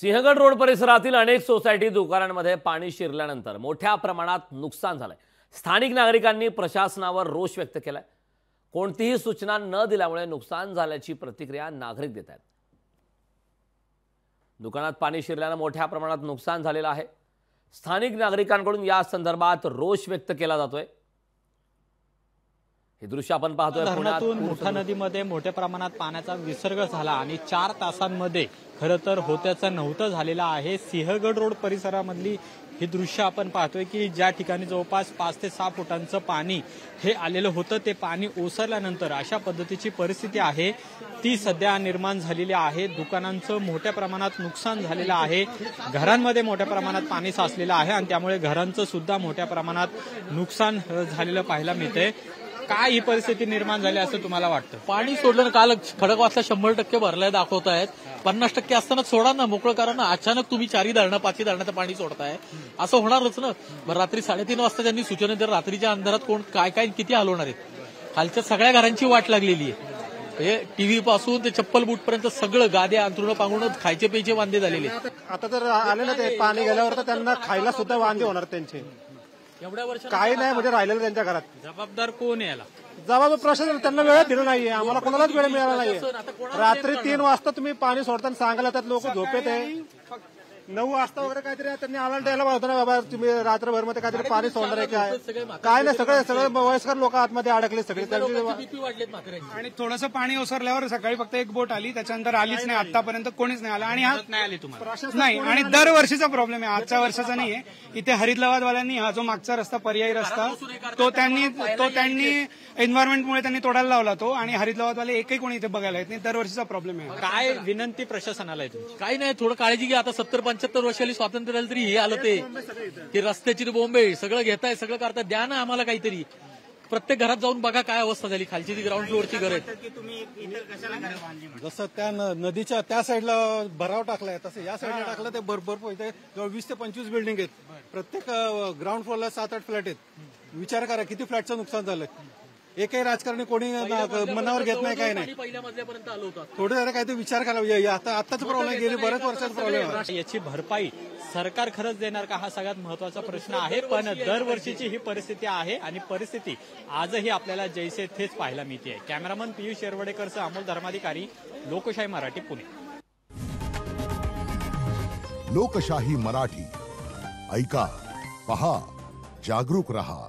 Sinhagad road परिसरातील अनेक society दुकानांमध्ये पाणी शिरल्यानंतर मोठ्या प्रमाणात नुकसान झालंय। स्थानिक नागरिकांनी प्रशासनावर रोष व्यक्त केलाय। कोणतीही सूचना न दिल्यामुळे नुकसान झाल्याची प्रतिक्रिया नागरिक देत आहेत। दुकानात पाणी शिरल्याने मोठ्या प्रमाणात नुकसान झालेलं आहे। स्थानिक नागरिकांकडून या संदर्भात रोष व्यक्त केला जातोय। हे दृश्य आपण पाहतोय। धरणातून मुठा नदीमध्ये मोठ्या प्रमाणात पाण्याचा विसर्ग झाला आणि 4 तासांमध्ये खरं तर होत्याचं नव्हतं झालेलं आहे। सिंहगड रोड परिसरामधली हे दृश्य आपण पाहतोय की ज्या ठिकाणी जवळपास 5 ते 6 फुटांचं पाणी हे आलेलं होतं, ते पाणी ओसरल्यानंतर अशा पद्धतीची परिस्थिती आहे ती सध्या निर्माण झालेली आहे। दुकानांचं मोठ्या प्रमाणात नुकसान झालेलं आहे, घरांमध्ये मोठ्या प्रमाणात पाणी साचलेलं आहे आणि त्यामुळे घरांचं सुद्धा मोठ्या प्रमाणात नुकसान झालेलं पाहायला मिळतंय। काय ही परिस्थिती निर्माण झाली असं तुम्हाला वाटतं? पाणी सोडलं काल खडकवासला 100% भरलाय दाखवत आहेत। 50% असताना सोडा ना, मोकळं करा ना। अचानक तुम्ही 4 धरणं 5 धरणाचं पाणी सोडताय, असं होणारच ना। बरं, रात्री 3:30 वाजता त्यांनी सूचना दिली, रात्रीच्या अंधारात कोण काय काय किती हलवणार आहेत? खालच्या सगळ्या घरांची वाट लागलेली आहे। हे टीव्ही पासून ते चप्पल बूट पर्यंत सगळं गाद्या अंथरुणं पांघरुणं खायचे प्यायचे वांदे झालेले। आता जर आले ना ते पाणी गेल्यावर तर त्यांना खायला सुद्धा वांदे होणार त्यांचे। एवढ्या वर्षात काही नाही म्हणजे राहिलेलं त्यांच्या घरात। जबाबदार कोण आहे याला? जबाबदार प्रशासन, त्यांना वेळ दिला नाहीये, आम्हाला कोणालाच वेळ मिळाला नाहीये। रात्री 3 वाजता तुम्ही पाणी सोडताना सांगायला तर लोक झोपेत आहे। 9 वाजता वगैरे काहीतरी त्यांनी आम्हाला द्यायला पाहिजे ना, बाबा तुम्ही रात्रभर मध्ये काहीतरी पाणी सोडणार आहे काय नाही। सगळे वयस्कर लोक आतमध्ये अडकले सगळे, आणि थोडंसं पाणी ओसरल्यावर सकाळी फक्त एक बोट आली, त्याच्यानंतर आलीच नाही आतापर्यंत कोणीच नाही आला। आणि हा नाही आली तुम्हाला? नाही, आणि दरवर्षीचा प्रॉब्लेम आहे, आजच्या वर्षाचा नाहीये। इथे हरितलवादवाल्यांनी हा जो मागचा रस्ता पर्यायी रस्ता तो त्यांनी एन्व्हायरमेंटमुळे त्यांनी तोडायला लावला तो, आणि हरितलवादवाले एकही कोणी इथे बघायला येत नाही। दरवर्षीचा प्रॉब्लेम आहे। काय विनंती प्रशासनाला आहे तुमची? काही नाही, थोडं काळजी घ्या। आता 70-75 वर्षाली स्वातंत्र्य झालं तरी हे आलं ते की रस्त्याची बोंबे सगळं घेताय, सगळं करताय, द्या ना आम्हाला काहीतरी। प्रत्येक घरात जाऊन बघा काय अवस्था झाली, खालची ती ग्राउंड फ्लोअरची घर आहे। जसं त्या नदीच्या त्या साईडला भराव टाकलाय तसं या साईडला टाकलं ते भरपूर इथे जवळ 20 ते 25 बिल्डिंग आहेत। प्रत्येक ग्राउंड फ्लोअरला 7-8 फ्लॅट आहेत। विचार करा किती फ्लॅटचं नुकसान झालंय। एकही राजकारणी कोणी मनावर घेत नाही, काही नाही। पहिल्या मजल्यापर्यंत आलो होता। थोडं जरा काहीतरी विचार करा। आताच प्रॉब्लेम गेली बऱ्याच वर्षाचा प्रॉब्लेम आहे। याची भरपाई सरकार खरंच देणार का, हा सगळ्यात महत्वाचा प्रश्न आहे। पण दरवर्षीची ही परिस्थिती आहे आणि परिस्थिती आजही आपल्याला जैसे थेच पाहायला मिळते। कॅमेरामन पियुष येरवडेकरसह अमोल धर्माधिकारी, लोकशाही मराठी, पुणे। लोकशाही मराठी ऐका, पहा, जागरूक रहा।